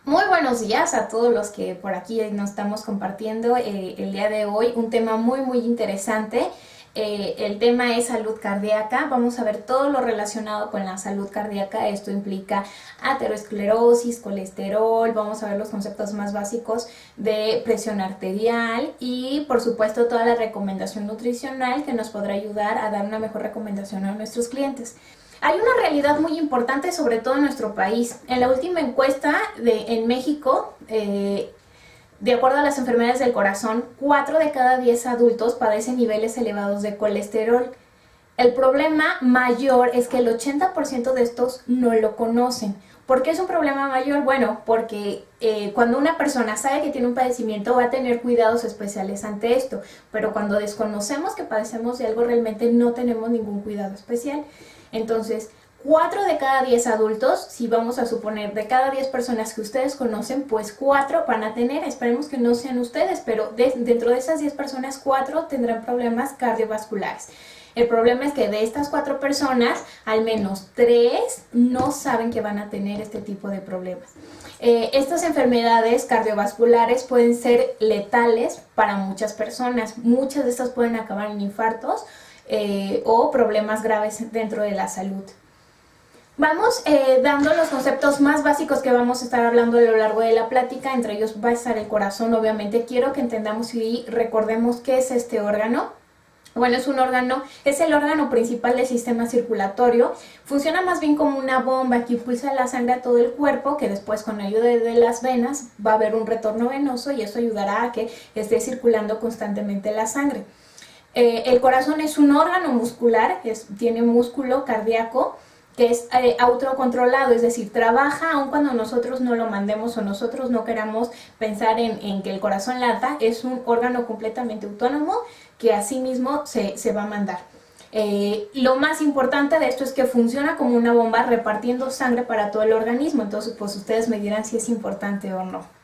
Muy buenos días a todos los que por aquí nos estamos compartiendo el día de hoy. Un tema muy interesante. El tema es salud cardíaca. Vamos a ver todo lo relacionado con la salud cardíaca. Esto implica aterosclerosis, colesterol. Vamos a ver los conceptos más básicos de presión arterial y por supuesto toda la recomendación nutricional que nos podrá ayudar a dar una mejor recomendación a nuestros clientes. Hay una realidad muy importante, sobre todo en nuestro país. En la última encuesta en México, de acuerdo a las enfermedades del corazón, 4 de cada 10 adultos padecen niveles elevados de colesterol. El problema mayor es que el 80% de estos no lo conocen. ¿Por qué es un problema mayor? Bueno, porque cuando una persona sabe que tiene un padecimiento va a tener cuidados especiales ante esto, pero cuando desconocemos que padecemos de algo realmente no tenemos ningún cuidado especial. Entonces, 4 de cada 10 adultos, si vamos a suponer de cada 10 personas que ustedes conocen, pues 4 van a tener, esperemos que no sean ustedes, pero dentro de esas 10 personas, 4 tendrán problemas cardiovasculares. El problema es que de estas 4 personas, al menos 3 no saben que van a tener este tipo de problemas. Estas enfermedades cardiovasculares pueden ser letales para muchas personas. Muchas de estas pueden acabar en infartos o problemas graves dentro de la salud. Vamos dando los conceptos más básicos que vamos a estar hablando a lo largo de la plática. Entre ellos va a estar el corazón, obviamente. Quiero que entendamos y recordemos qué es este órgano. Bueno, es el órgano principal del sistema circulatorio. Funciona más bien como una bomba que impulsa la sangre a todo el cuerpo, que después con ayuda de las venas va a haber un retorno venoso y eso ayudará a que esté circulando constantemente la sangre. El corazón es un órgano muscular, tiene músculo cardíaco, que es autocontrolado, es decir, trabaja aun cuando nosotros no lo mandemos o nosotros no queramos pensar en que el corazón lata. Es un órgano completamente autónomo que así mismo se va a mandar. Lo más importante de esto es que funciona como una bomba repartiendo sangre para todo el organismo, entonces pues ustedes me dirán si es importante o no.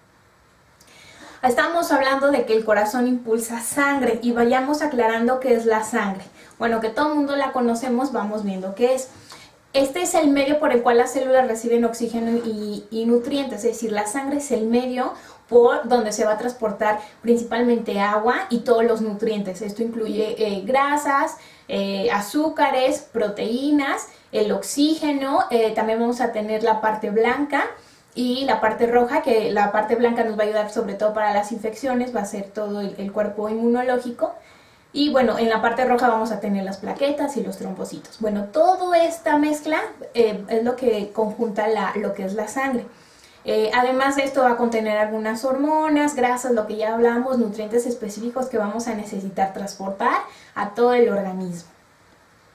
Estamos hablando de que el corazón impulsa sangre y vayamos aclarando qué es la sangre. Bueno, que todo el mundo la conocemos, vamos viendo qué es. Este es el medio por el cual las células reciben oxígeno y nutrientes, es decir, la sangre es el medio por donde se va a transportar principalmente agua y todos los nutrientes. Esto incluye grasas, azúcares, proteínas, el oxígeno, también vamos a tener la parte blanca y la parte roja, que la parte blanca nos va a ayudar sobre todo para las infecciones, va a ser todo el cuerpo inmunológico. Y bueno, en la parte roja vamos a tener las plaquetas y los trombocitos. Bueno, toda esta mezcla es lo que conjunta lo que es la sangre. Además de esto va a contener algunas hormonas, grasas, lo que ya hablamos, nutrientes específicos que vamos a necesitar transportar a todo el organismo.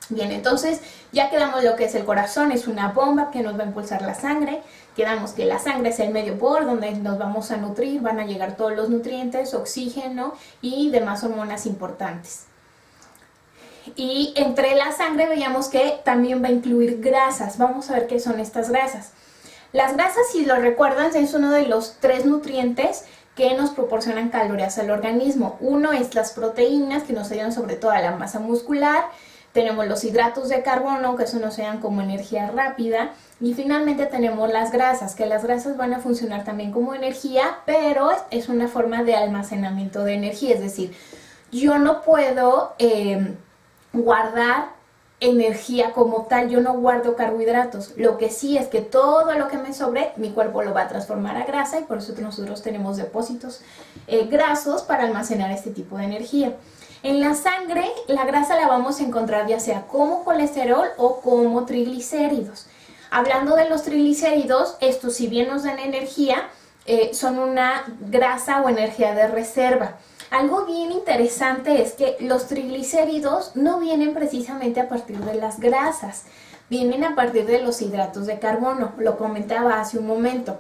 Bien, entonces ya quedamos lo que es el corazón, es una bomba que nos va a impulsar la sangre. Quedamos que la sangre es el medio por donde nos vamos a nutrir, van a llegar todos los nutrientes, oxígeno y demás hormonas importantes. Y entre la sangre veíamos que también va a incluir grasas. Vamos a ver qué son estas grasas. Las grasas, si lo recuerdan, es uno de los 3 nutrientes que nos proporcionan calorías al organismo. Uno es las proteínas, que nos ayudan sobre todo a la masa muscular. Tenemos los hidratos de carbono, que eso nos dan como energía rápida. Y finalmente tenemos las grasas, que las grasas van a funcionar también como energía, pero es una forma de almacenamiento de energía. Es decir, yo no puedo guardar energía como tal, yo no guardo carbohidratos. Lo que sí es que todo lo que me sobre, mi cuerpo lo va a transformar a grasa y por eso nosotros tenemos depósitos grasos para almacenar este tipo de energía. En la sangre, la grasa la vamos a encontrar ya sea como colesterol o como triglicéridos. Hablando de los triglicéridos, estos si bien nos dan energía, son una grasa o energía de reserva. Algo bien interesante es que los triglicéridos no vienen precisamente a partir de las grasas, vienen a partir de los hidratos de carbono, lo comentaba hace un momento.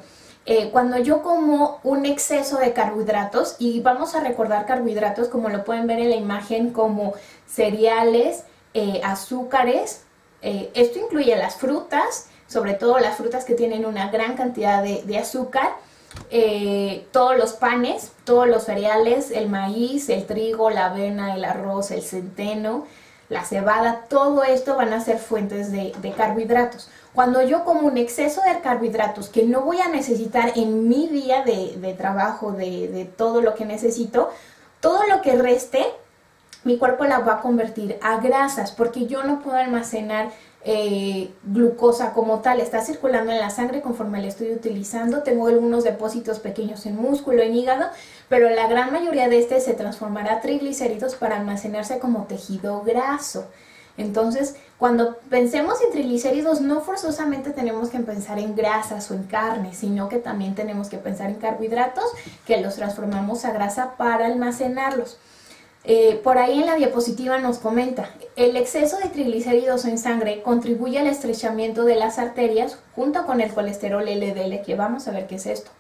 Cuando yo como un exceso de carbohidratos, y vamos a recordar carbohidratos como lo pueden ver en la imagen como cereales, azúcares, esto incluye las frutas, sobre todo las frutas que tienen una gran cantidad de azúcar, todos los panes, todos los cereales, el maíz, el trigo, la avena, el arroz, el centeno, la cebada, todo esto van a ser fuentes de carbohidratos. Cuando yo como un exceso de carbohidratos que no voy a necesitar en mi día de trabajo, de todo lo que necesito, todo lo que reste, mi cuerpo la va a convertir a grasas, porque yo no puedo almacenar glucosa como tal. Está circulando en la sangre conforme la estoy utilizando. Tengo algunos depósitos pequeños en músculo, en hígado, pero la gran mayoría de se transformará a triglicéridos para almacenarse como tejido graso. Entonces, cuando pensemos en triglicéridos, no forzosamente tenemos que pensar en grasas o en carne, sino que también tenemos que pensar en carbohidratos que los transformamos a grasa para almacenarlos. Por ahí en la diapositiva nos comenta, el exceso de triglicéridos en sangre contribuye al estrechamiento de las arterias junto con el colesterol LDL, que vamos a ver qué es esto.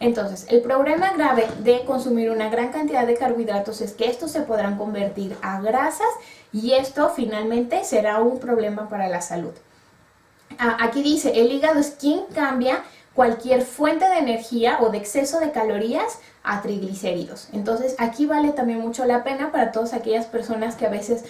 Entonces, el problema grave de consumir una gran cantidad de carbohidratos es que estos se podrán convertir a grasas y esto finalmente será un problema para la salud. Aquí dice, el hígado es quien cambia cualquier fuente de energía o de exceso de calorías a triglicéridos. Entonces aquí vale también mucho la pena para todas aquellas personas que a veces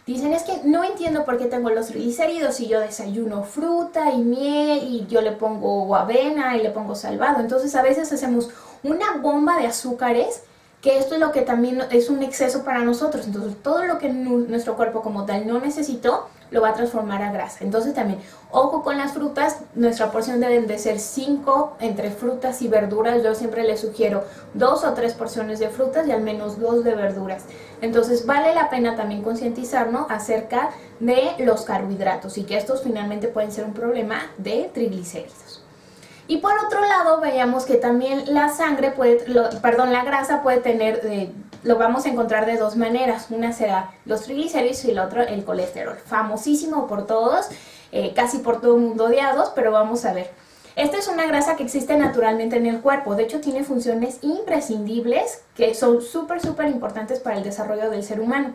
dicen, es que no entiendo por qué tengo los triglicéridos y yo desayuno fruta y miel y yo le pongo avena y le pongo salvado. Entonces a veces hacemos una bomba de azúcares, que esto es lo que también es un exceso para nosotros. Entonces todo lo que nuestro cuerpo como tal no necesitó, lo va a transformar a grasa. Entonces también, ojo con las frutas, nuestra porción deben de ser 5 entre frutas y verduras. Yo siempre les sugiero 2 o 3 porciones de frutas y al menos 2 de verduras. Entonces vale la pena también concientizarnos acerca de los carbohidratos y que estos finalmente pueden ser un problema de triglicéridos. Y por otro lado, veamos que también la sangre la grasa puede tener, lo vamos a encontrar de dos maneras. Una será los triglicéridos y la otra el colesterol. Famosísimo por todos, casi por todo el mundo odiados, pero vamos a ver. Esta es una grasa que existe naturalmente en el cuerpo. De hecho, tiene funciones imprescindibles que son súper importantes para el desarrollo del ser humano.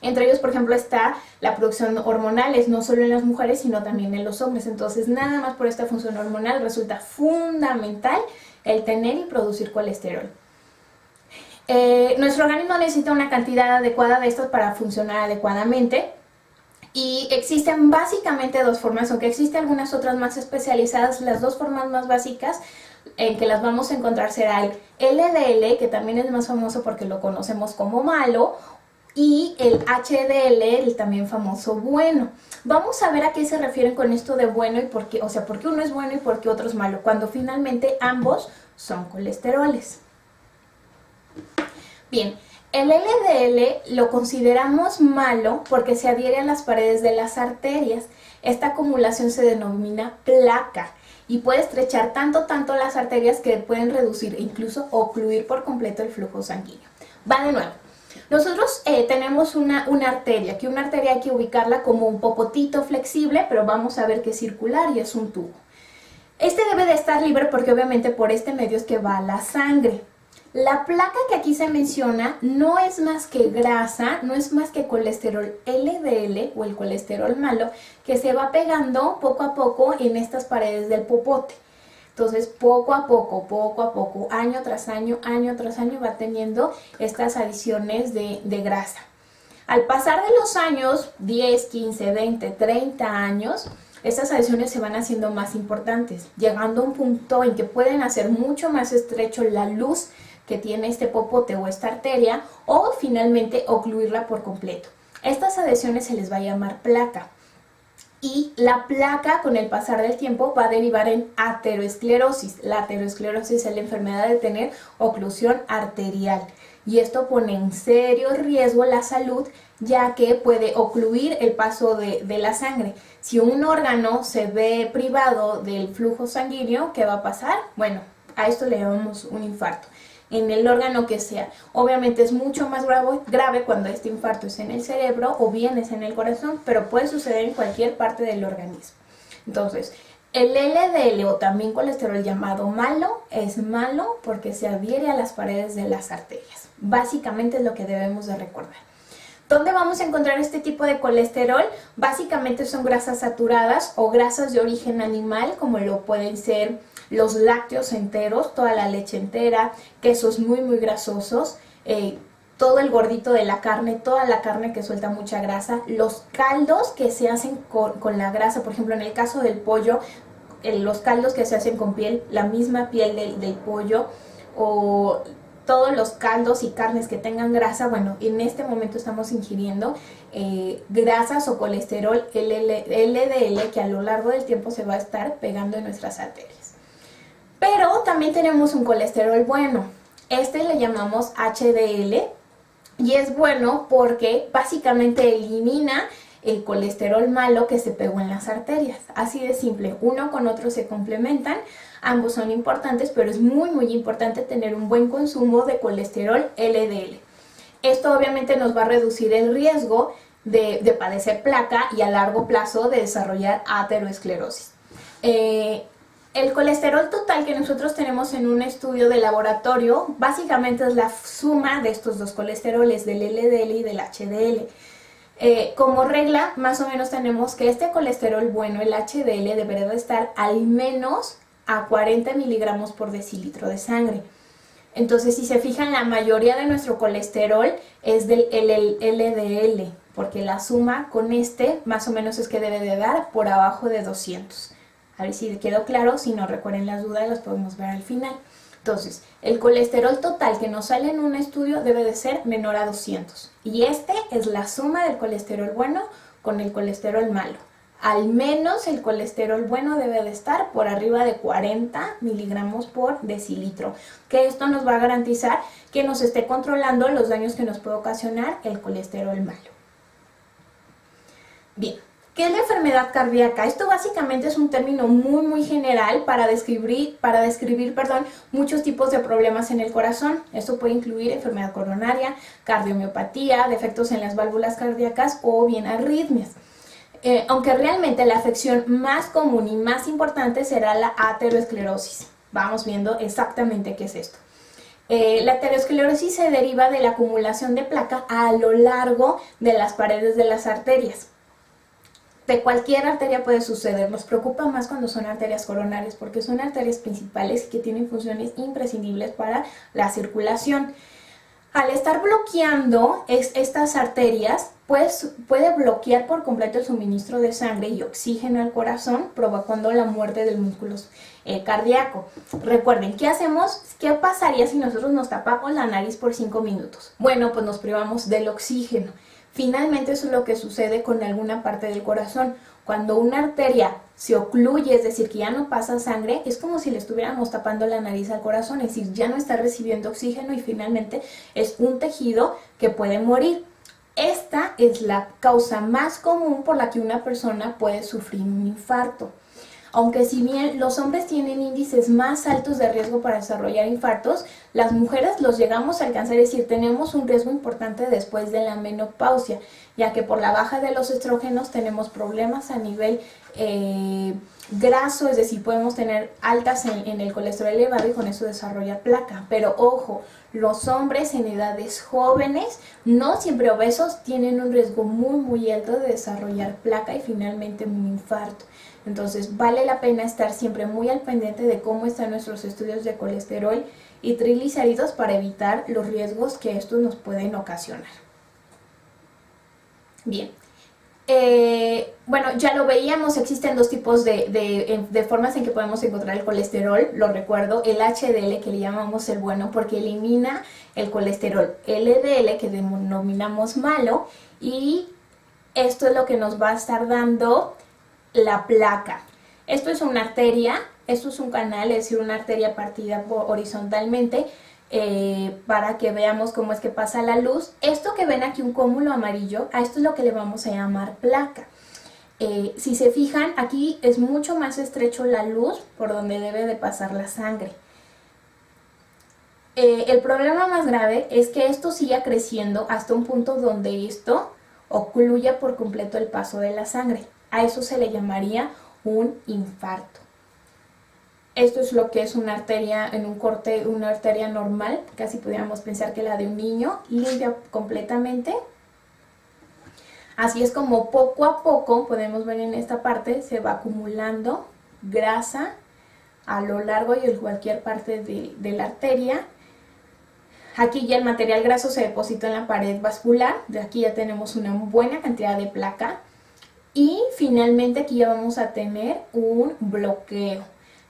Entre ellos, por ejemplo, está la producción hormonal, es no solo en las mujeres, sino también en los hombres. Entonces, nada más por esta función hormonal resulta fundamental el tener y producir colesterol. Nuestro organismo necesita una cantidad adecuada de estos para funcionar adecuadamente. Y existen básicamente dos formas, aunque existen algunas otras más especializadas. Las dos formas más básicas en que las vamos a encontrar será el LDL, que también es más famoso porque lo conocemos como malo, y el HDL, el también famoso bueno. Vamos a ver a qué se refieren con esto de bueno y por qué, o sea, por qué uno es bueno y por qué otro es malo, cuando finalmente ambos son colesteroles. Bien, el LDL lo consideramos malo porque se adhiere a las paredes de las arterias. Esta acumulación se denomina placa y puede estrechar tanto las arterias que pueden reducir e incluso ocluir por completo el flujo sanguíneo. Va de nuevo. Nosotros tenemos una arteria, que una arteria hay que ubicarla como un popotito flexible, pero vamos a ver que es circular y es un tubo. Este debe de estar libre porque obviamente por este medio es que va la sangre. La placa que aquí se menciona no es más que grasa, no es más que colesterol LDL o el colesterol malo que se va pegando poco a poco en estas paredes del popote. Entonces, poco a poco, año tras año va teniendo estas adiciones de grasa. Al pasar de los años, 10, 15, 20, 30 años, estas adiciones se van haciendo más importantes, llegando a un punto en que pueden hacer mucho más estrecho la luz que tiene este popote o esta arteria, o finalmente ocluirla por completo. Estas adhesiones se les va a llamar placa. Y la placa con el pasar del tiempo va a derivar en aterosclerosis. La aterosclerosis es la enfermedad de tener oclusión arterial y esto pone en serio riesgo la salud, ya que puede ocluir el paso de la sangre. Si un órgano se ve privado del flujo sanguíneo, ¿qué va a pasar? Bueno, a esto le llamamos un infarto. En el órgano que sea. Obviamente es mucho más grave cuando este infarto es en el cerebro o bien es en el corazón, pero puede suceder en cualquier parte del organismo. Entonces, el LDL o también colesterol llamado malo es malo porque se adhiere a las paredes de las arterias. Básicamente es lo que debemos de recordar. ¿Dónde vamos a encontrar este tipo de colesterol? Básicamente son grasas saturadas o grasas de origen animal, como lo pueden ser los lácteos enteros, toda la leche entera, quesos muy grasosos, todo el gordito de la carne, toda la carne que suelta mucha grasa, los caldos que se hacen con la grasa, por ejemplo en el caso del pollo, los caldos que se hacen con piel, la misma piel del pollo, o todos los caldos y carnes que tengan grasa, bueno, en este momento estamos ingiriendo grasas o colesterol LDL que a lo largo del tiempo se va a estar pegando en nuestras arterias. Pero también tenemos un colesterol bueno, este le llamamos HDL, y es bueno porque básicamente elimina el colesterol malo que se pegó en las arterias. Así de simple, uno con otro se complementan, ambos son importantes, pero es muy importante tener un buen consumo de colesterol LDL. Esto obviamente nos va a reducir el riesgo de padecer placa y a largo plazo de desarrollar aterosclerosis. El colesterol total que nosotros tenemos en un estudio de laboratorio básicamente es la suma de estos dos colesteroles, del LDL y del HDL. Como regla, más o menos tenemos que este colesterol bueno, el HDL, debería de estar al menos a 40 miligramos por decilitro de sangre. Entonces, si se fijan, la mayoría de nuestro colesterol es del LDL, porque la suma con este más o menos es que debe de dar por abajo de 200. A ver si quedó claro, si no recuerden las dudas las podemos ver al final. Entonces, el colesterol total que nos sale en un estudio debe de ser menor a 200. Y este es la suma del colesterol bueno con el colesterol malo. Al menos el colesterol bueno debe de estar por arriba de 40 miligramos por decilitro. Que esto nos va a garantizar que nos esté controlando los daños que nos puede ocasionar el colesterol malo. Bien. ¿Qué es la enfermedad cardíaca? Esto básicamente es un término muy general para describir muchos tipos de problemas en el corazón. Esto puede incluir enfermedad coronaria, cardiomiopatía, defectos en las válvulas cardíacas o bien arritmias. Aunque realmente la afección más común y más importante será la aterosclerosis. Vamos viendo exactamente qué es esto. La aterosclerosis se deriva de la acumulación de placa a lo largo de las paredes de las arterias. De cualquier arteria puede suceder, nos preocupa más cuando son arterias coronarias porque son arterias principales que tienen funciones imprescindibles para la circulación. Al estar bloqueando estas arterias, pues puede bloquear por completo el suministro de sangre y oxígeno al corazón, provocando la muerte del músculo cardíaco. Recuerden, ¿qué hacemos? ¿Qué pasaría si nosotros nos tapamos la nariz por 5 minutos? Bueno, pues nos privamos del oxígeno. Finalmente eso es lo que sucede con alguna parte del corazón. Cuando una arteria se ocluye, es decir, que ya no pasa sangre, es como si le estuviéramos tapando la nariz al corazón, es decir, ya no está recibiendo oxígeno y finalmente es un tejido que puede morir. Esta es la causa más común por la que una persona puede sufrir un infarto. Aunque si bien los hombres tienen índices más altos de riesgo para desarrollar infartos, las mujeres los llegamos a alcanzar, es decir, tenemos un riesgo importante después de la menopausia, ya que por la baja de los estrógenos tenemos problemas a nivel graso, es decir, podemos tener altas en el colesterol elevado y con eso desarrollar placa. Pero ojo, los hombres en edades jóvenes, no siempre obesos, tienen un riesgo muy alto de desarrollar placa y finalmente un infarto. Entonces vale la pena estar siempre muy al pendiente de cómo están nuestros estudios de colesterol y triglicéridos para evitar los riesgos que estos nos pueden ocasionar. Bien, bueno, ya lo veíamos, existen dos tipos de formas en que podemos encontrar el colesterol, lo recuerdo, el HDL que le llamamos el bueno porque elimina el colesterol LDL que denominamos malo y esto es lo que nos va a estar dando la placa. Esto es una arteria, esto es un canal, es decir, una arteria partida horizontalmente para que veamos cómo es que pasa la luz. Esto que ven aquí, un cúmulo amarillo, a esto es lo que le vamos a llamar placa. Si se fijan, aquí es mucho más estrecho la luz por donde debe de pasar la sangre. El problema más grave es que esto siga creciendo hasta un punto donde esto ocluya por completo el paso de la sangre. A eso se le llamaría un infarto. Esto es lo que es una arteria en un corte, una arteria normal, casi podríamos pensar que la de un niño, limpia completamente. Así es como poco a poco, podemos ver en esta parte, se va acumulando grasa a lo largo y en cualquier parte de la arteria, Aquí ya el material graso se deposita en la pared vascular, de aquí ya tenemos una buena cantidad de placa. Y finalmente aquí ya vamos a tener un bloqueo.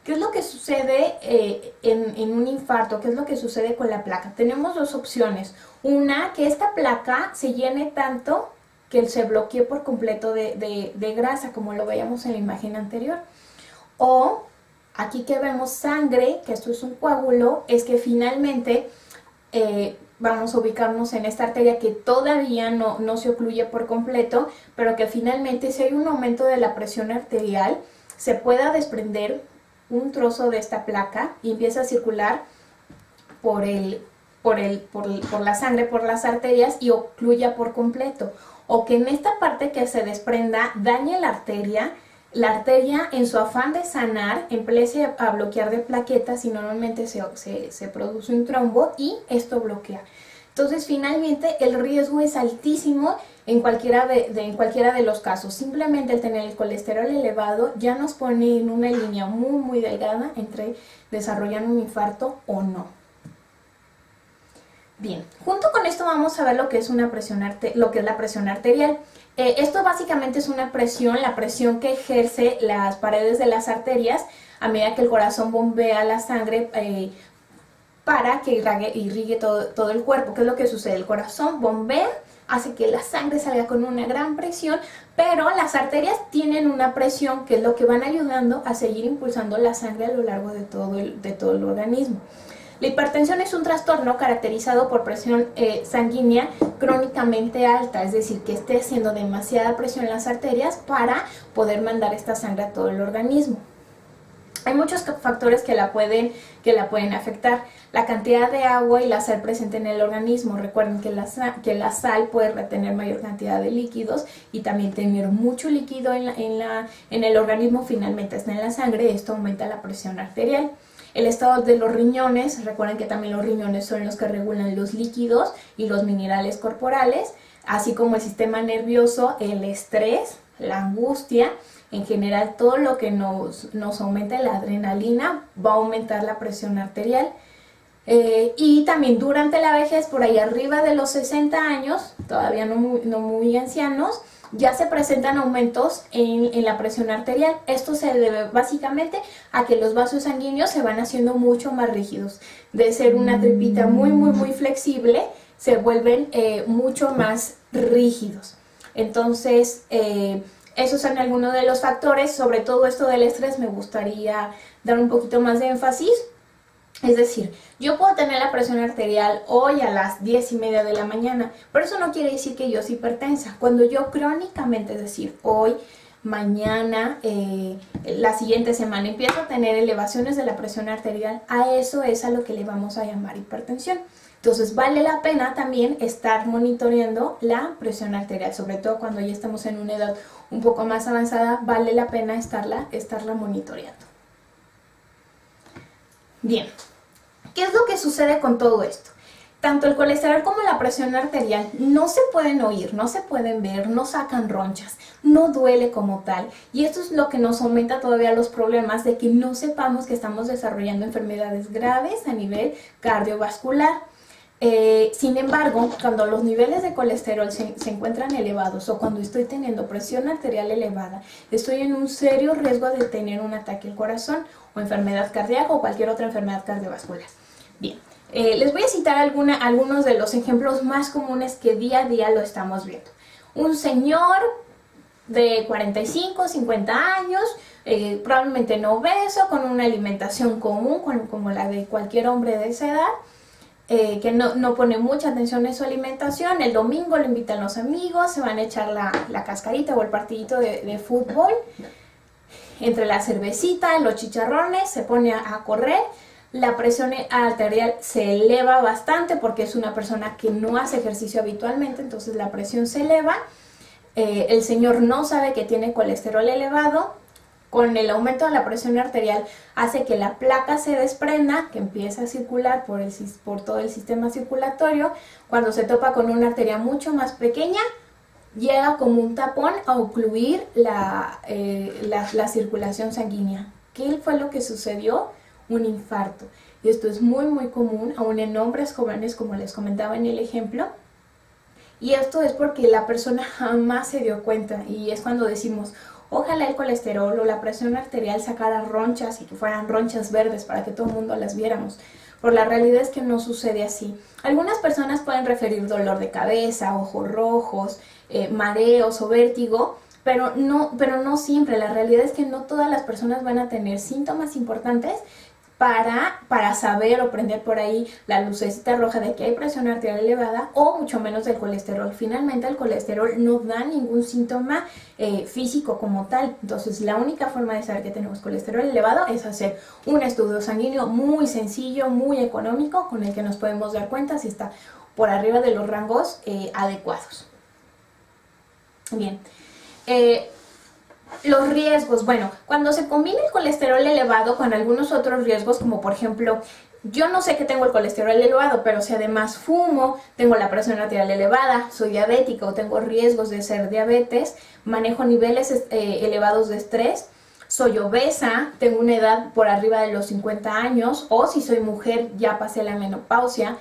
¿Qué es lo que sucede en un infarto? ¿Qué es lo que sucede con la placa? Tenemos dos opciones. Una, que esta placa se llene tanto que se bloquee por completo de grasa, como lo veíamos en la imagen anterior. O aquí que vemos sangre, que esto es un coágulo, es que finalmente vamos a ubicarnos en esta arteria que todavía no se ocluye por completo, pero que finalmente, si hay un aumento de la presión arterial, se pueda desprender un trozo de esta placa y empieza a circular por la sangre, por las arterias, y ocluya por completo. O que en esta parte que se desprenda dañe la arteria en su afán de sanar empiece a bloquear de plaquetas y normalmente se produce un trombo y esto bloquea. Entonces finalmente el riesgo es altísimo en cualquiera de los casos. Simplemente el tener el colesterol elevado ya nos pone en una línea muy delgada entre desarrollar un infarto o no. Bien, junto con esto vamos a ver lo que es la presión arterial. Esto básicamente es una presión, la presión que ejerce las paredes de las arterias a medida que el corazón bombea la sangre para que irrigue todo el cuerpo. ¿Qué es lo que sucede? El corazón bombea, hace que la sangre salga con una gran presión, pero las arterias tienen una presión que es lo que van ayudando a seguir impulsando la sangre a lo largo de todo el organismo. La hipertensión es un trastorno caracterizado por presión sanguínea crónicamente alta, es decir, que esté haciendo demasiada presión en las arterias para poder mandar esta sangre a todo el organismo. Hay muchos factores que la pueden afectar. La cantidad de agua y la sal presente en el organismo. Recuerden que la sal puede retener mayor cantidad de líquidos y también tener mucho líquido en el organismo, finalmente está en la sangre. Esto aumenta la presión arterial. El estado de los riñones, recuerden que también los riñones son los que regulan los líquidos y los minerales corporales, así como el sistema nervioso, el estrés, la angustia, en general todo lo que nos aumenta la adrenalina va a aumentar la presión arterial. Y también durante la vejez, por ahí arriba de los 60 años, todavía no muy ancianos, ya se presentan aumentos en la presión arterial. Esto se debe básicamente a que los vasos sanguíneos se van haciendo mucho más rígidos. De ser una tripita muy flexible, se vuelven mucho más rígidos. Entonces, esos son algunos de los factores. Sobre todo esto del estrés me gustaría dar un poquito más de énfasis. Es decir, yo puedo tener la presión arterial hoy a las 10:30 de la mañana, pero eso no quiere decir que yo sea hipertensa. Cuando yo crónicamente, es decir, hoy, mañana, la siguiente semana, empiezo a tener elevaciones de la presión arterial, a eso es a lo que le vamos a llamar hipertensión. Entonces vale la pena también estar monitoreando la presión arterial, sobre todo cuando ya estamos en una edad un poco más avanzada, vale la pena estarla monitoreando. Bien, ¿qué es lo que sucede con todo esto? Tanto el colesterol como la presión arterial no se pueden oír, no se pueden ver, no sacan ronchas, no duele como tal. Y esto es lo que nos aumenta todavía los problemas de que no sepamos que estamos desarrollando enfermedades graves a nivel cardiovascular. Sin embargo, cuando los niveles de colesterol se encuentran elevados o cuando estoy teniendo presión arterial elevada, estoy en un serio riesgo de tener un ataque al corazón o enfermedad cardíaca o cualquier otra enfermedad cardiovascular. Bien, les voy a citar algunos de los ejemplos más comunes que día a día lo estamos viendo. Un señor de 45, 50 años, probablemente no obeso, con una alimentación común como la de cualquier hombre de esa edad, que no pone mucha atención en su alimentación. El domingo lo invitan los amigos, se van a echar la cascarita o el partidito de fútbol. Entre la cervecita, los chicharrones, se pone a correr. La presión arterial se eleva bastante porque es una persona que no hace ejercicio habitualmente, entonces la presión se eleva. El señor no sabe que tiene colesterol elevado. Con el aumento de la presión arterial hace que la placa se desprenda, que empiece a circular por todo el sistema circulatorio. Cuando se topa con una arteria mucho más pequeña, llega como un tapón a ocluir la circulación sanguínea. ¿Qué fue lo que sucedió? Un infarto. y esto es muy muy común, aún en hombres jóvenes, como les comentaba en el ejemplo. Y esto es porque la persona jamás se dio cuenta, y es cuando decimos, ojalá el colesterol o la presión arterial sacara ronchas y que fueran ronchas verdes para que todo el mundo las viéramos. Por la realidad es que no sucede así. Algunas personas pueden referir dolor de cabeza, ojos rojos, mareos o vértigo, pero no siempre. La realidad es que no todas las personas van a tener síntomas importantes para saber o prender por ahí la lucecita roja de que hay presión arterial elevada, o mucho menos del colesterol. Finalmente el colesterol no da ningún síntoma físico como tal. Entonces la única forma de saber que tenemos colesterol elevado es hacer un estudio sanguíneo muy sencillo, muy económico, con el que nos podemos dar cuenta si está por arriba de los rangos adecuados. Bien. Los riesgos, bueno, cuando se combina el colesterol elevado con algunos otros riesgos, como por ejemplo, yo no sé que tengo el colesterol elevado, pero si además fumo, tengo la presión arterial elevada, soy diabética o tengo riesgos de ser diabetes, manejo niveles elevados de estrés, soy obesa, tengo una edad por arriba de los 50 años, o si soy mujer ya pasé la menopausia,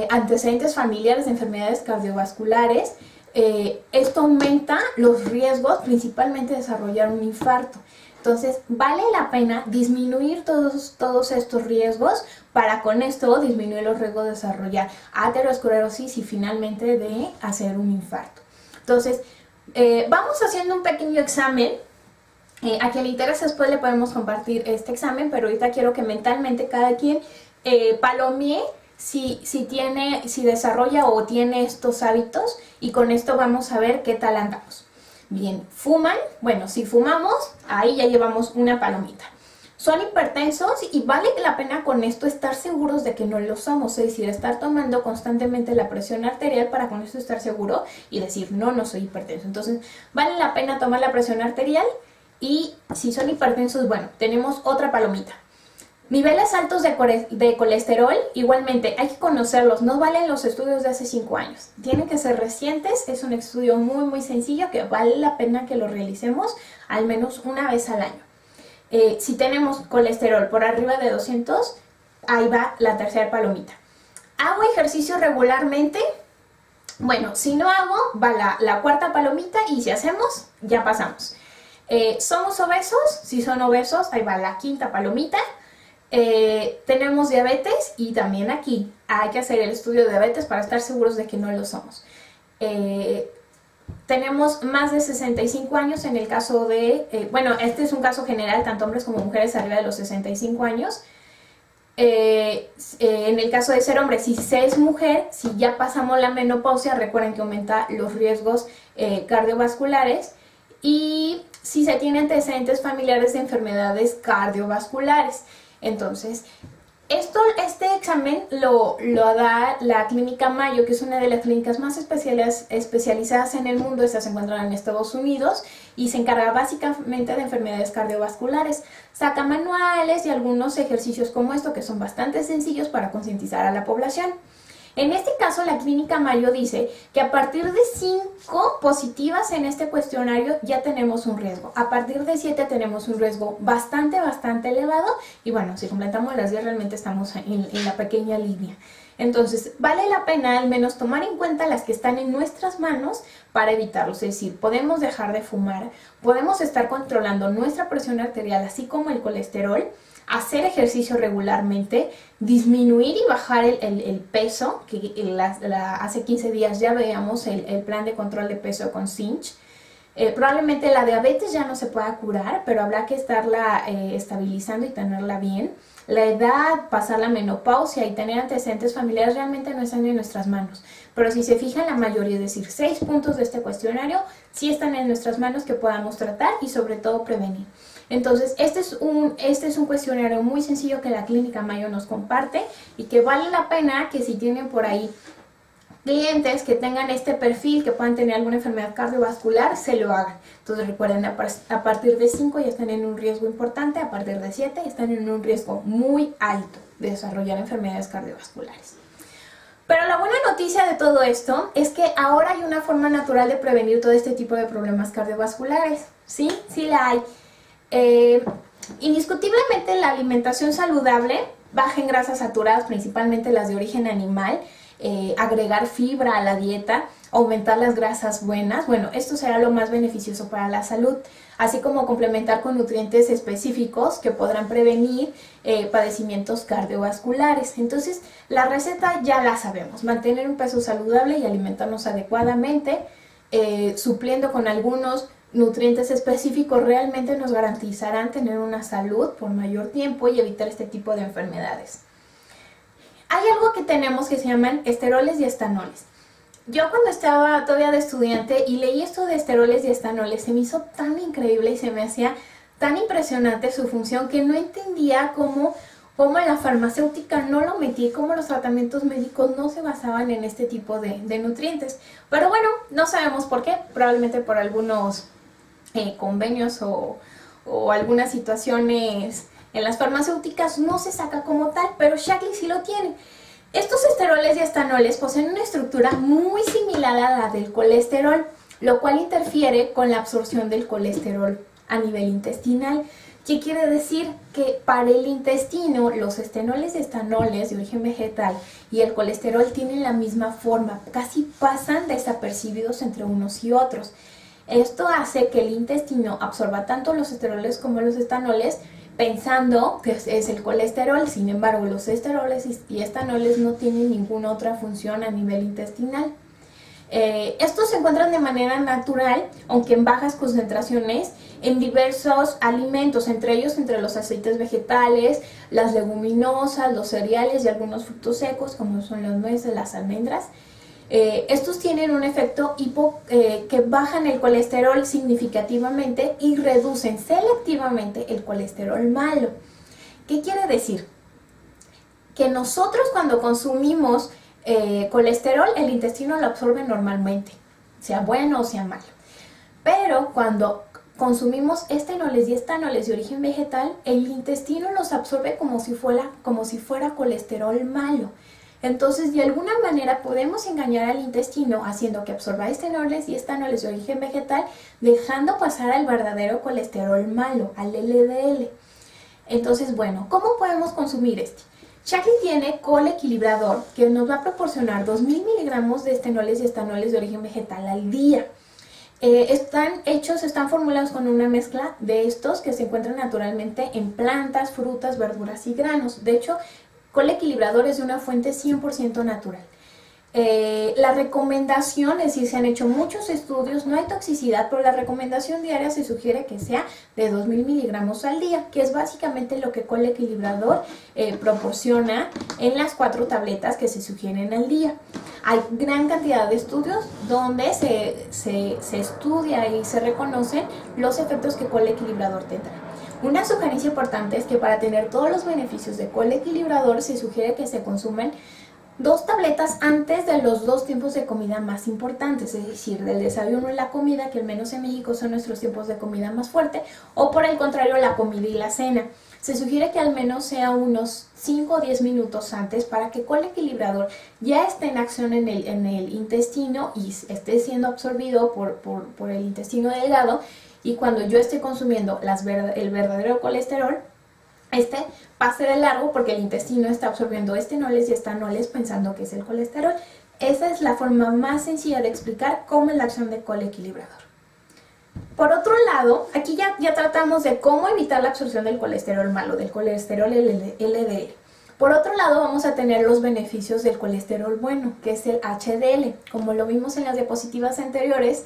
antecedentes familiares de enfermedades cardiovasculares. Esto aumenta los riesgos, principalmente de desarrollar un infarto. Entonces vale la pena disminuir todos estos riesgos para con esto disminuir los riesgos de desarrollar aterosclerosis y finalmente de hacer un infarto. Entonces vamos haciendo un pequeño examen. A quien le interesa después le podemos compartir este examen, pero ahorita quiero que mentalmente cada quien palomee si desarrolla o tiene estos hábitos, y con esto vamos a ver qué tal andamos. Bien, ¿fuman? Bueno, si fumamos, ahí ya llevamos una palomita. Son hipertensos, y vale la pena con esto estar seguros de que no lo somos, es decir, estar tomando constantemente la presión arterial para con esto estar seguro y decir, no soy hipertenso. Entonces, vale la pena tomar la presión arterial, y si son hipertensos, bueno, tenemos otra palomita. Niveles altos de colesterol, igualmente hay que conocerlos, no valen los estudios de hace 5 años, tienen que ser recientes. Es un estudio muy muy sencillo que vale la pena que lo realicemos al menos una vez al año. Si tenemos colesterol por arriba de 200, ahí va la tercera palomita. ¿Hago ejercicio regularmente? Bueno, si no hago, va la cuarta palomita, y si hacemos, ya pasamos. ¿Somos obesos? Si son obesos, ahí va la quinta palomita. Tenemos diabetes, y también aquí hay que hacer el estudio de diabetes para estar seguros de que no lo somos. Tenemos más de 65 años en el caso de, bueno, este es un caso general, tanto hombres como mujeres arriba de los 65 años. En el caso de ser hombre, si se es mujer, si ya pasamos la menopausia, recuerden que aumenta los riesgos cardiovasculares, y si se tienen antecedentes familiares de enfermedades cardiovasculares. Entonces, este examen lo da la Clínica Mayo, que es una de las clínicas más especializadas en el mundo. Esta se encuentra en Estados Unidos y se encarga básicamente de enfermedades cardiovasculares. Saca manuales y algunos ejercicios como esto, que son bastante sencillos para concientizar a la población. En este caso, la Clínica Mayo dice que a partir de 5 positivas en este cuestionario ya tenemos un riesgo. A partir de 7 tenemos un riesgo bastante elevado, y bueno, si completamos las 10 realmente estamos en la pequeña línea. Entonces, vale la pena al menos tomar en cuenta las que están en nuestras manos para evitarlos. Es decir, podemos dejar de fumar, podemos estar controlando nuestra presión arterial, así como el colesterol, hacer ejercicio regularmente, disminuir y bajar el peso, que hace 15 días ya veíamos el plan de control de peso con Cinch. Probablemente la diabetes ya no se pueda curar, pero habrá que estarla estabilizando y tenerla bien. La edad, pasar la menopausia y tener antecedentes familiares realmente no están en nuestras manos. Pero si se fijan, la mayoría, es decir, 6 puntos de este cuestionario, sí están en nuestras manos, que podamos tratar y sobre todo prevenir. Entonces, este es un cuestionario muy sencillo que la Clínica Mayo nos comparte, y que vale la pena que si tienen por ahí clientes que tengan este perfil, que puedan tener alguna enfermedad cardiovascular, se lo hagan. Entonces recuerden, a partir de 5 ya están en un riesgo importante, a partir de 7 están en un riesgo muy alto de desarrollar enfermedades cardiovasculares. Pero la buena noticia de todo esto es que ahora hay una forma natural de prevenir todo este tipo de problemas cardiovasculares. Sí la hay. Indiscutiblemente la alimentación saludable bajen grasas saturadas, principalmente las de origen animal, agregar fibra a la dieta, aumentar las grasas buenas. Bueno, esto será lo más beneficioso para la salud, así como complementar con nutrientes específicos que podrán prevenir padecimientos cardiovasculares. Entonces, la receta ya la sabemos: mantener un peso saludable y alimentarnos adecuadamente, supliendo con algunos nutrientes específicos, realmente nos garantizarán tener una salud por mayor tiempo y evitar este tipo de enfermedades. Hay algo que tenemos que se llaman esteroles y estanoles. Yo cuando estaba todavía de estudiante y leí esto de esteroles y estanoles, se me hizo tan increíble y se me hacía tan impresionante su función que no entendía cómo la farmacéutica no lo metía, cómo los tratamientos médicos no se basaban en este tipo de nutrientes. Pero bueno, no sabemos por qué, probablemente por algunos convenios o algunas situaciones en las farmacéuticas no se saca como tal, pero Shaklee sí lo tiene. Estos esteroles y estanoles poseen una estructura muy similar a la del colesterol, lo cual interfiere con la absorción del colesterol a nivel intestinal. ¿Qué quiere decir? Que para el intestino los estenoles y estanoles de origen vegetal y el colesterol tienen la misma forma, casi pasan desapercibidos entre unos y otros. Esto hace que el intestino absorba tanto los esteroles como los estanoles, pensando que es el colesterol. Sin embargo, los esteroles y estanoles no tienen ninguna otra función a nivel intestinal. Estos se encuentran de manera natural, aunque en bajas concentraciones, en diversos alimentos, entre ellos entre los aceites vegetales, las leguminosas, los cereales y algunos frutos secos, como son las nueces, las almendras. Estos tienen un efecto que bajan el colesterol significativamente y reducen selectivamente el colesterol malo. ¿Qué quiere decir? Que nosotros cuando consumimos colesterol, el intestino lo absorbe normalmente, sea bueno o sea malo. Pero cuando consumimos estenoles y estanoles de origen vegetal, el intestino los absorbe como si fuera colesterol malo. Entonces, de alguna manera podemos engañar al intestino haciendo que absorba estenoles y estanoles de origen vegetal, dejando pasar al verdadero colesterol malo, al LDL. Entonces, bueno, ¿cómo podemos consumir este? Shaklee tiene colequilibrador, que nos va a proporcionar 2000 miligramos de estenoles y estanoles de origen vegetal al día. Están formulados con una mezcla de estos que se encuentran naturalmente en plantas, frutas, verduras y granos. De hecho, colequilibrador es de una fuente 100% natural. La recomendación, es decir, se han hecho muchos estudios, no hay toxicidad, pero la recomendación diaria se sugiere que sea de 2000 miligramos al día, que es básicamente lo que colequilibrador proporciona en las 4 tabletas que se sugieren al día. Hay gran cantidad de estudios donde se estudia y se reconocen los efectos que colequilibrador tendrá. Una sugerencia importante es que para tener todos los beneficios de colequilibrador se sugiere que se consumen 2 tabletas antes de los 2 tiempos de comida más importantes, es decir, del desayuno y la comida, que al menos en México son nuestros tiempos de comida más fuerte, o por el contrario, la comida y la cena. Se sugiere que al menos sea unos 5 o 10 minutos antes para que colequilibrador ya esté en acción en el intestino y esté siendo absorbido por el intestino delgado, y cuando yo esté consumiendo el verdadero colesterol, pase de largo porque el intestino está absorbiendo estenoles y estanoles pensando que es el colesterol. Esa es la forma más sencilla de explicar cómo es la acción de colequilibrador. Por otro lado, aquí ya tratamos de cómo evitar la absorción del colesterol malo, del colesterol LDL. Por otro lado, vamos a tener los beneficios del colesterol bueno, que es el HDL. Como lo vimos en las diapositivas anteriores,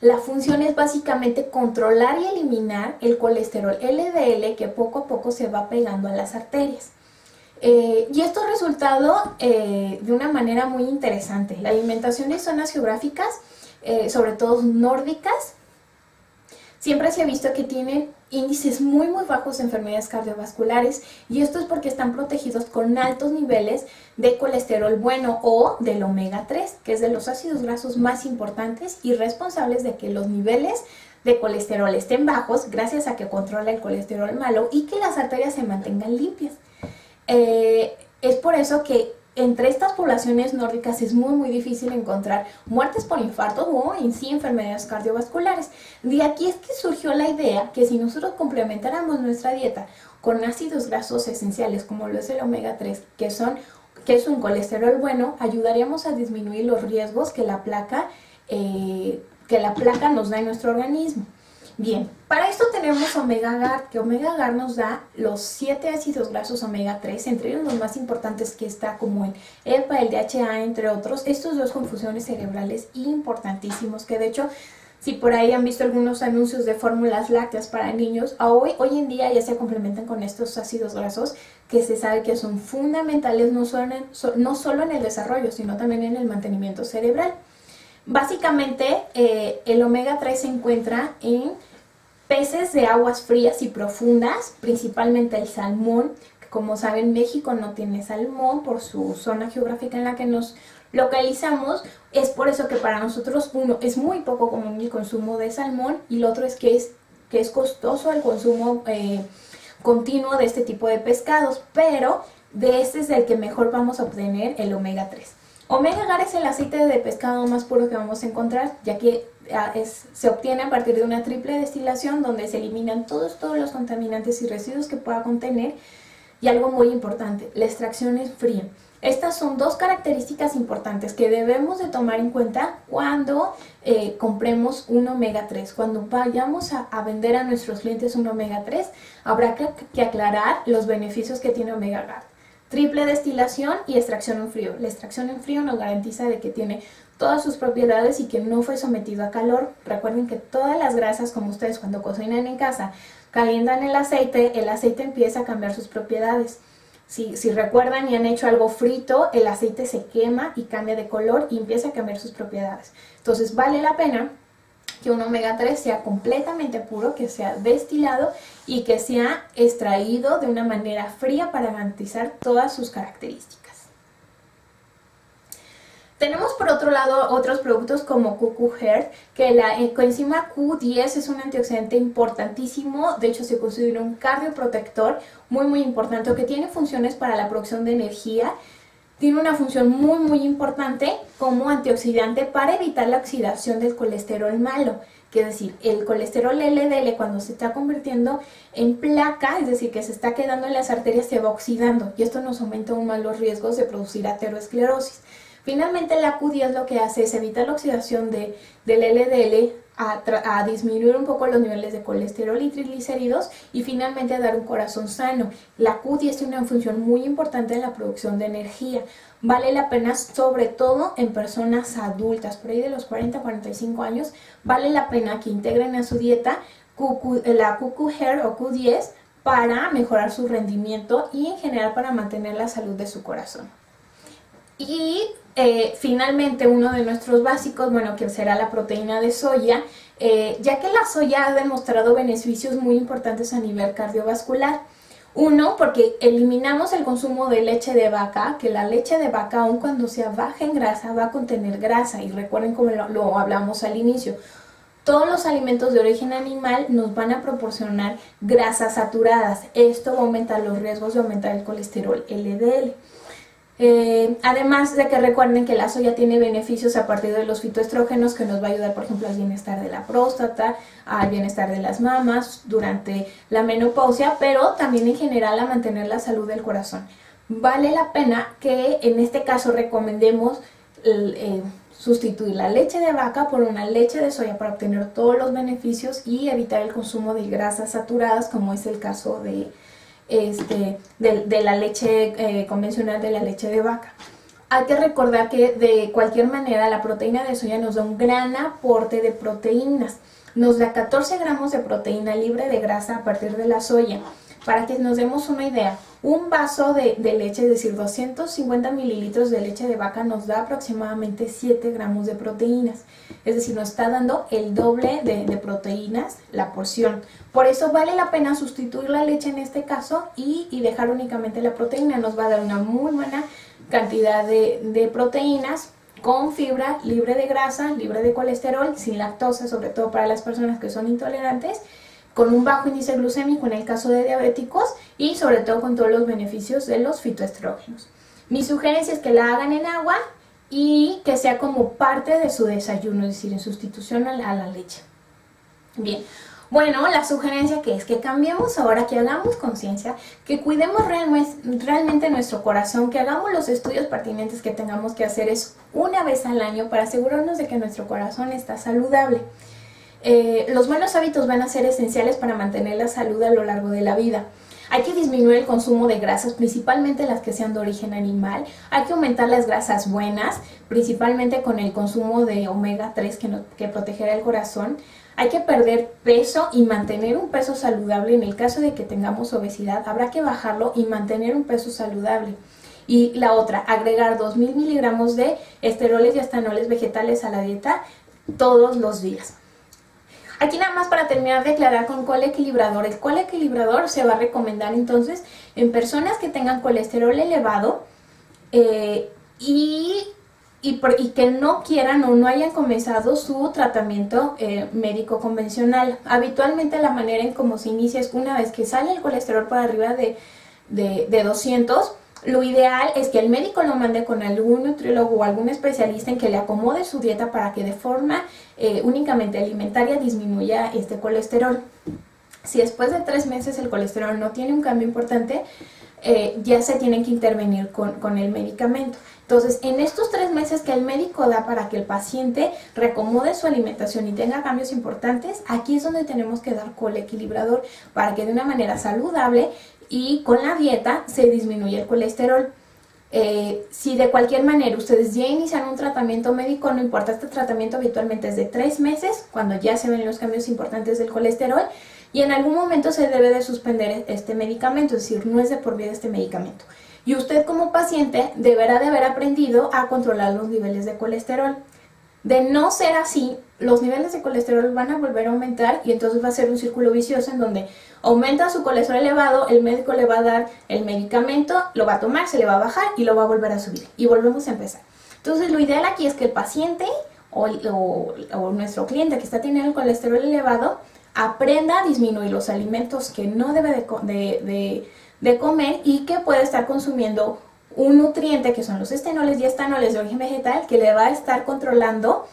la función es básicamente controlar y eliminar el colesterol LDL que poco a poco se va pegando a las arterias. Y esto ha resultado de una manera muy interesante. La alimentación en zonas geográficas, sobre todo nórdicas, siempre se ha visto que tienen índices muy bajos de enfermedades cardiovasculares, y esto es porque están protegidos con altos niveles de colesterol bueno o del omega 3, que es de los ácidos grasos más importantes y responsables de que los niveles de colesterol estén bajos gracias a que controla el colesterol malo y que las arterias se mantengan limpias. Es por eso que entre estas poblaciones nórdicas es muy difícil encontrar muertes por infarto o en sí enfermedades cardiovasculares. De aquí es que surgió la idea que si nosotros complementáramos nuestra dieta con ácidos grasos esenciales como lo es el omega 3, que es un colesterol bueno, ayudaríamos a disminuir los riesgos que la placa nos da en nuestro organismo. Bien, para esto tenemos omega GAR, que omega GAR nos da los 7 ácidos grasos omega 3, entre ellos los más importantes que está como el EPA, el DHA, entre otros. Estos dos con funciones cerebrales importantísimos, que de hecho, si por ahí han visto algunos anuncios de fórmulas lácteas para niños, hoy en día ya se complementan con estos ácidos grasos que se sabe que son fundamentales no solo en el desarrollo, sino también en el mantenimiento cerebral. Básicamente, el omega 3 se encuentra en peces de aguas frías y profundas, principalmente el salmón, que como saben México no tiene salmón por su zona geográfica en la que nos localizamos. Es por eso que para nosotros, uno, es muy poco común el consumo de salmón, y lo otro es que es costoso el consumo continuo de este tipo de pescados, pero de este es el que mejor vamos a obtener el omega 3. Omega GAR es el aceite de pescado más puro que vamos a encontrar, ya que se obtiene a partir de una triple destilación donde se eliminan todos los contaminantes y residuos que pueda contener. Y algo muy importante, la extracción es fría. Estas son dos características importantes que debemos de tomar en cuenta cuando compremos un omega 3. Cuando vayamos a vender a nuestros clientes un omega 3, habrá que aclarar los beneficios que tiene omega GAR. Triple destilación y extracción en frío. La extracción en frío nos garantiza de que tiene todas sus propiedades y que no fue sometido a calor. Recuerden que todas las grasas, como ustedes cuando cocinan en casa, calientan el aceite empieza a cambiar sus propiedades. Si recuerdan y han hecho algo frito, el aceite se quema y cambia de color y empieza a cambiar sus propiedades. Entonces vale la pena que un omega 3 sea completamente puro, que sea destilado y que sea extraído de una manera fría para garantizar todas sus características. Tenemos por otro lado otros productos como QQ-Heart, que la coenzima Q10 es un antioxidante importantísimo, de hecho se considera un cardioprotector muy importante, o que tiene funciones para la producción de energía. Tiene una función muy importante como antioxidante para evitar la oxidación del colesterol malo, que es decir, el colesterol LDL cuando se está convirtiendo en placa, es decir, que se está quedando en las arterias, se va oxidando, y esto nos aumenta aún más los riesgos de producir aterosclerosis. Finalmente la Q10 lo que hace es evitar la oxidación del LDL, a disminuir un poco los niveles de colesterol y triglicéridos, y finalmente a dar un corazón sano. La Q10 tiene una función muy importante en la producción de energía. Vale la pena, sobre todo en personas adultas, por ahí de los 40 a 45 años, vale la pena que integren a su dieta la QQ-Heart o Q10 para mejorar su rendimiento y en general para mantener la salud de su corazón. Y finalmente uno de nuestros básicos, bueno, que será la proteína de soya, ya que la soya ha demostrado beneficios muy importantes a nivel cardiovascular. Uno, porque eliminamos el consumo de leche de vaca, que la leche de vaca, aun cuando sea baja en grasa, va a contener grasa, y recuerden como lo hablamos al inicio, todos los alimentos de origen animal nos van a proporcionar grasas saturadas. Esto va a aumentar los riesgos de aumentar el colesterol LDL. Además de que recuerden que la soya tiene beneficios a partir de los fitoestrógenos, que nos va a ayudar, por ejemplo, al bienestar de la próstata, al bienestar de las mamas durante la menopausia, pero también en general a mantener la salud del corazón. Vale la pena que en este caso recomendemos sustituir la leche de vaca por una leche de soya para obtener todos los beneficios y evitar el consumo de grasas saturadas, como es el caso de la leche convencional, de la leche de vaca. Hay que recordar que de cualquier manera la proteína de soya nos da un gran aporte de proteínas. Nos da 14 gramos de proteína libre de grasa a partir de la soya. Para que nos demos una idea, un vaso de leche, es decir, 250 mililitros de leche de vaca, nos da aproximadamente 7 gramos de proteínas. Es decir, nos está dando el doble de proteínas la porción. Por eso vale la pena sustituir la leche en este caso y dejar únicamente la proteína. Nos va a dar una muy buena cantidad de proteínas con fibra, libre de grasa, libre de colesterol, sin lactosa, sobre todo para las personas que son intolerantes, con un bajo índice glucémico en el caso de diabéticos y sobre todo con todos los beneficios de los fitoestrógenos. Mi sugerencia es que la hagan en agua y que sea como parte de su desayuno, es decir, en sustitución a la leche. Bien, Bueno, la sugerencia que es que cambiemos ahora, que hagamos conciencia, que cuidemos realmente nuestro corazón, que hagamos los estudios pertinentes que tengamos que hacer es una vez al año para asegurarnos de que nuestro corazón está saludable. Los buenos hábitos van a ser esenciales para mantener la salud a lo largo de la vida. Hay que disminuir el consumo de grasas, principalmente las que sean de origen animal. Hay que aumentar las grasas buenas, principalmente con el consumo de omega 3 que protegerá el corazón. Hay que perder peso y mantener un peso saludable. En el caso de que tengamos obesidad, habrá que bajarlo y mantener un peso saludable. Y la otra, agregar 2000 miligramos de esteroles y estanoles vegetales a la dieta todos los días. Aquí nada más para terminar de aclarar con colequilibrador. El colequilibrador se va a recomendar entonces en personas que tengan colesterol elevado y que no quieran o no hayan comenzado su tratamiento médico convencional. Habitualmente la manera en cómo se inicia es una vez que sale el colesterol por arriba de 200. Lo ideal es que el médico lo mande con algún nutriólogo o algún especialista en que le acomode su dieta para que de forma únicamente alimentaria disminuya este colesterol. Si después de 3 meses el colesterol no tiene un cambio importante, ya se tiene que intervenir con el medicamento. Entonces, en estos 3 meses que el médico da para que el paciente reacomode su alimentación y tenga cambios importantes, aquí es donde tenemos que dar colequilibrador para que de una manera saludable y con la dieta se disminuye el colesterol. Si de cualquier manera ustedes ya inician un tratamiento médico, no importa, este tratamiento habitualmente es de 3 meses, cuando ya se ven los cambios importantes del colesterol, y en algún momento se debe de suspender este medicamento, es decir, no es de por vida este medicamento. Y usted como paciente deberá de haber aprendido a controlar los niveles de colesterol. De no ser así, los niveles de colesterol van a volver a aumentar y entonces va a ser un círculo vicioso en donde aumenta su colesterol elevado, el médico le va a dar el medicamento, lo va a tomar, se le va a bajar y lo va a volver a subir. Y volvemos a empezar. Entonces lo ideal aquí es que el paciente o nuestro cliente que está teniendo el colesterol elevado aprenda a disminuir los alimentos que no debe de comer y que puede estar consumiendo un nutriente que son los estenoles y estanoles de origen vegetal que le va a estar controlando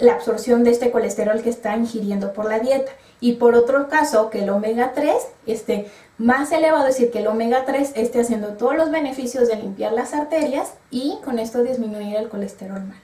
la absorción de este colesterol que está ingiriendo por la dieta. Y por otro caso, que el omega 3 esté más elevado, es decir, que el omega 3 esté haciendo todos los beneficios de limpiar las arterias y con esto disminuir el colesterol mal.